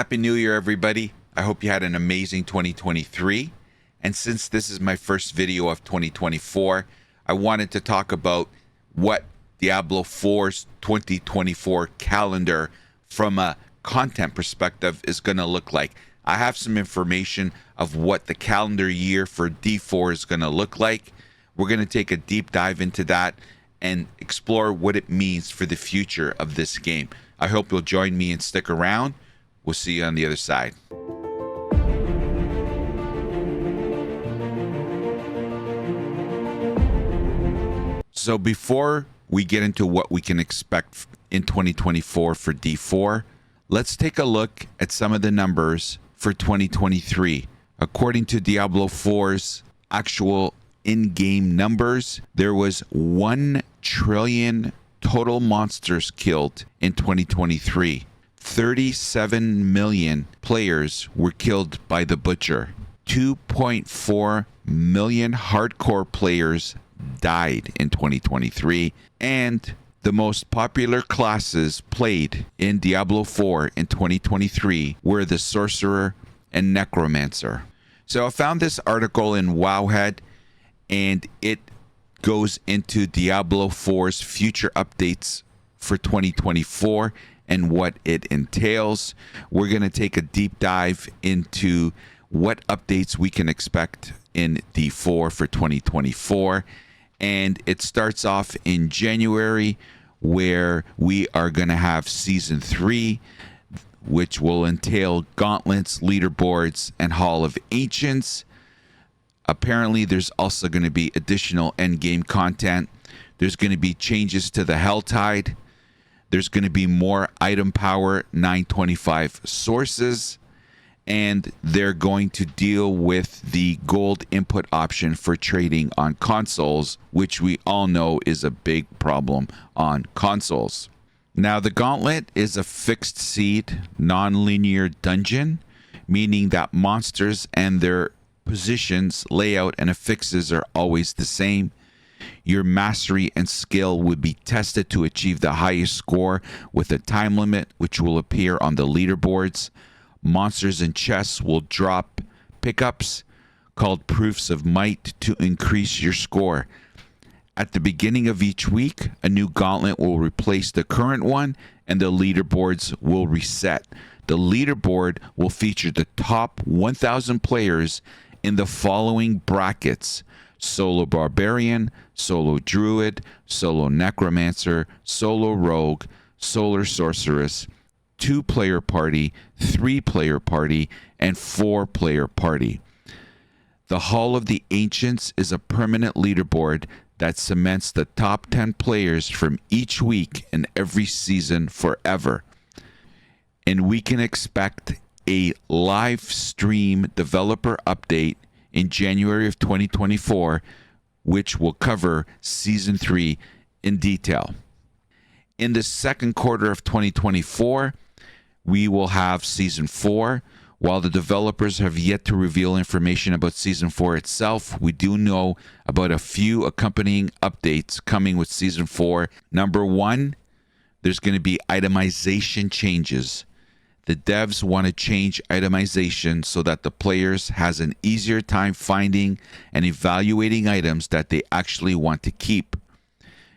Happy New Year, everybody. I hope you had an amazing 2023. And since this is my first video of 2024, I wanted to talk about what Diablo 4's 2024 calendar from a content perspective is going to look like. I have some information of what the calendar year for D4 is going to look like. We're going to take a deep dive into that and explore what it means for the future of this game. I hope you'll join me and stick around. We'll see you on the other side. So before we get into what we can expect in 2024 for D4, let's take a look at some of the numbers for 2023. According to Diablo 4's actual in-game numbers, there was 1 trillion total monsters killed in 2023. 37 million players were killed by the Butcher. 2.4 million hardcore players died in 2023, and the most popular classes played in Diablo 4 in 2023 were the Sorcerer and Necromancer. So I found this article in Wowhead, and it goes into Diablo 4's future updates for 2024 and what it entails. We're going to take a deep dive into what updates we can expect in D4 for 2024. And it starts off in January, where we are going to have Season 3, which will entail gauntlets, leaderboards, and Hall of Ancients. Apparently, there's also going to be additional endgame content. There's going to be changes to the Helltide. There's going to be more item power 925 sources. And they're going to deal with the gold input option for trading on consoles, which we all know is a big problem on consoles. Now, the Gauntlet is a fixed seed, non-linear dungeon, meaning that monsters and their positions, layout, and affixes are always the same. Your mastery and skill would be tested to achieve the highest score with a time limit, which will appear on the leaderboards. Monsters and chests will drop pickups called Proofs of Might to increase your score. At the beginning of each week, a new gauntlet will replace the current one, and the leaderboards will reset. The leaderboard will feature the top 1,000 players in the following brackets: Solo Barbarian, Solo Druid, Solo Necromancer, Solo Rogue, Solar Sorceress, 2-player party, 3-player party, and 4-player party. The Hall of the Ancients is a permanent leaderboard that cements the top 10 players from each week in every season forever. And we can expect a live stream developer update in January of 2024, which will cover Season 3 in detail. In the second quarter of 2024, we will have Season 4. While the developers have yet to reveal information about Season 4 itself, we do know about a few accompanying updates coming with Season 4. Number 1, there's going to be itemization changes. The devs want to change itemization so that the players has an easier time finding and evaluating items that they actually want to keep.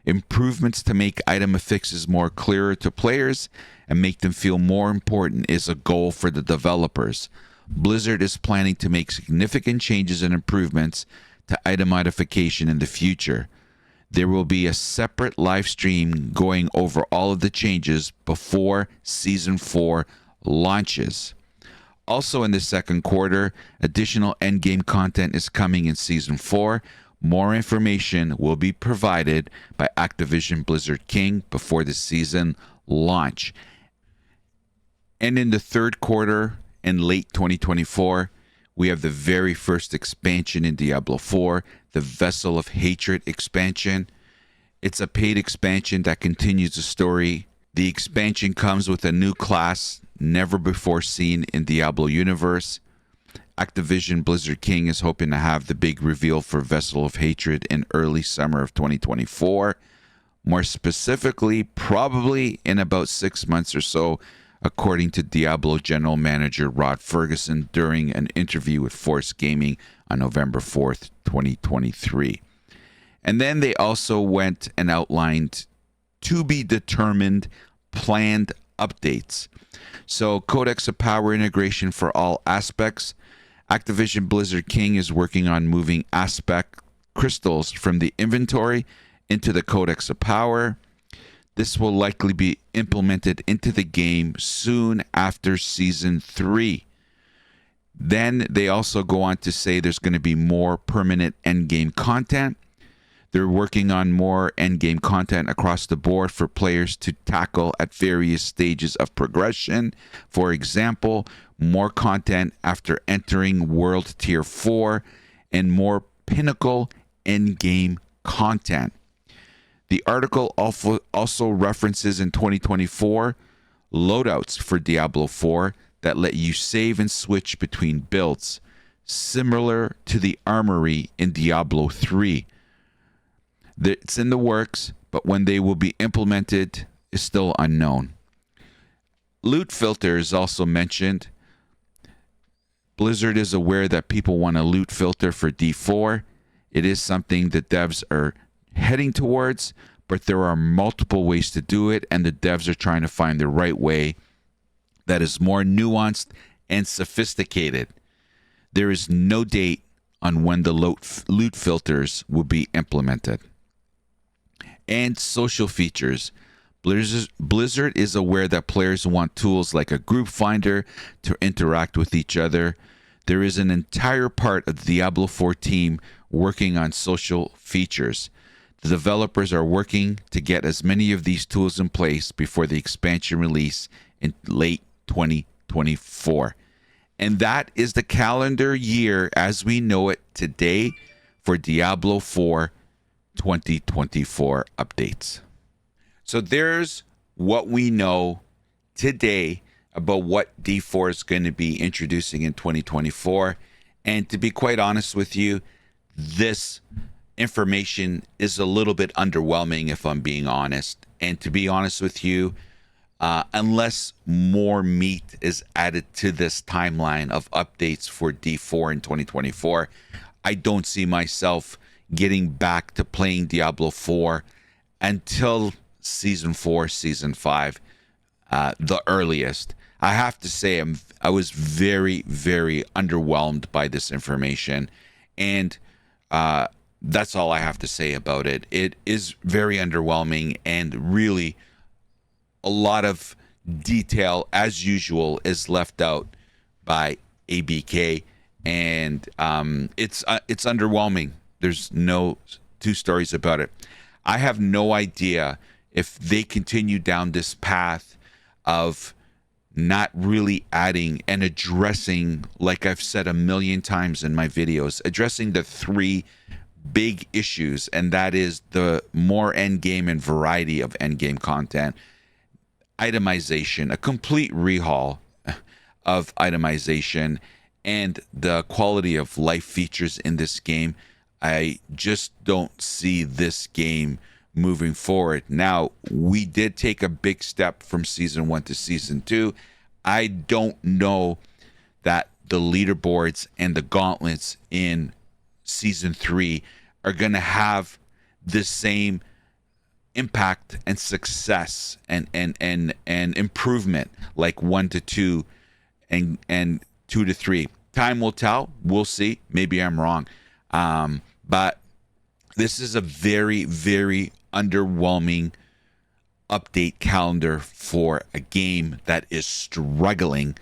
Improvements to make item affixes more clearer to players and make them feel more important is a goal for the developers. Blizzard is planning to make significant changes and improvements to item modification in the future. There will be a separate live stream going over all of the changes before Season 4 launches. Also in the second quarter, additional endgame content is coming in Season 4. More information will be provided by Activision Blizzard King before the season launch. And in the third quarter and late 2024, we have the very first expansion in Diablo 4, the Vessel of Hatred expansion. It's a paid expansion that continues the story. The expansion comes with a new class never before seen in Diablo universe. Activision Blizzard King is hoping to have the big reveal for Vessel of Hatred in early summer of 2024. More specifically, probably in about 6 months or so, according to Diablo general manager Rod Ferguson during an interview with Force Gaming on November 4th, 2023. And then they also went and outlined to be determined planned updates. So Codex of Power integration for all aspects. Activision Blizzard King is working on moving aspect crystals from the inventory into the Codex of Power. This will likely be implemented into the game soon after Season 3. Then they also go on to say there's going to be more permanent endgame content. They're working on more endgame content across the board for players to tackle at various stages of progression. For example, more content after entering World Tier 4 and more pinnacle endgame content. The article also references in 2024 loadouts for Diablo 4 that let you save and switch between builds, similar to the armory in Diablo 3. It's in the works, but when they will be implemented is still unknown. Loot filter is also mentioned. Blizzard is aware that people want a loot filter for D4. It is something the devs are heading towards, but there are multiple ways to do it, and the devs are trying to find the right way that is more nuanced and sophisticated. There is no date on when the loot filters will be implemented. And social features. Blizzard is aware that players want tools like a group finder to interact with each other. There is an entire part of the Diablo 4 team working on social features. The developers are working to get as many of these tools in place before the expansion release in late 2024. And that is the calendar year as we know it today for Diablo 4 2024 updates. So there's what we know today about what D4 is going to be introducing in 2024. And to be quite honest with you, this information is a little bit underwhelming, if I'm being honest. And to be honest with you, unless more meat is added to this timeline of updates for D4 in 2024, I don't see myself getting back to playing Diablo 4 until Season 4, Season 5, the earliest. I have to say I was very, very underwhelmed by this information, and that's all I have to say about it. It is very underwhelming, and really a lot of detail, as usual, is left out by ABK, and it's underwhelming. There's no two stories about it. I have no idea if they continue down this path of not really adding and addressing, like I've said a million times in my videos, addressing the three big issues, and that is the more endgame and variety of endgame content, itemization, a complete rehaul of itemization, and the quality of life features in this game. I just don't see this game moving forward. Now, we did take a big step from Season 1 to Season 2. I don't know that the leaderboards and the gauntlets in Season 3 are going to have the same impact and success and improvement like 1 to 2 and 2 to 3. Time will tell. We'll see. Maybe I'm wrong. But this is a very, very underwhelming update calendar for a game that is struggling,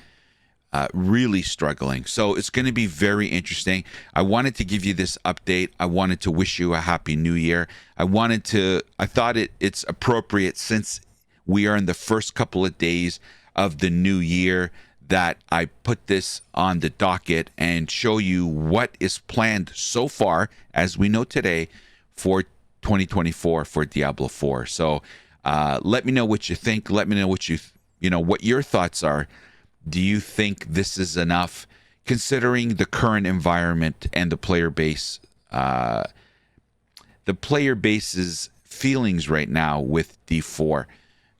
really struggling. So it's going to be very interesting. I wanted to give you this update. I wanted to wish you a happy new year. I thought it's appropriate, since we are in the first couple of days of the new year, that I put this on the docket and show you what is planned so far, as we know today, for 2024 for Diablo 4. So let me know what you think. Let me know what what your thoughts are. Do you think this is enough, considering the current environment and the player base, the player base's feelings right now with D4?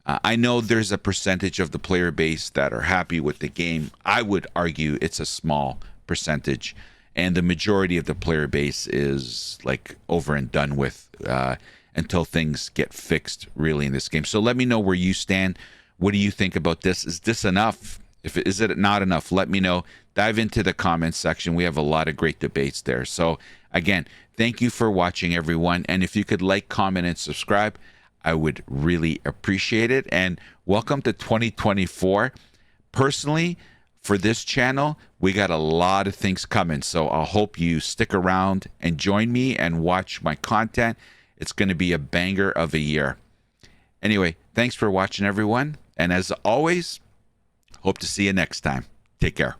I know there's a percentage of the player base that are happy with the game. I would argue it's a small percentage, and the majority of the player base is like over and done with until things get fixed really in this game. So let me know where you stand. What do you think about this? Is this enough? Is it not enough? Let me know. Dive into the comments section. We have a lot of great debates there. So again, thank you for watching, everyone. And if you could like, comment, and subscribe, I would really appreciate it. And welcome to 2024. Personally, for this channel, we got a lot of things coming. So I hope you stick around and join me and watch my content. It's going to be a banger of a year. Anyway, thanks for watching, everyone. And as always, hope to see you next time. Take care.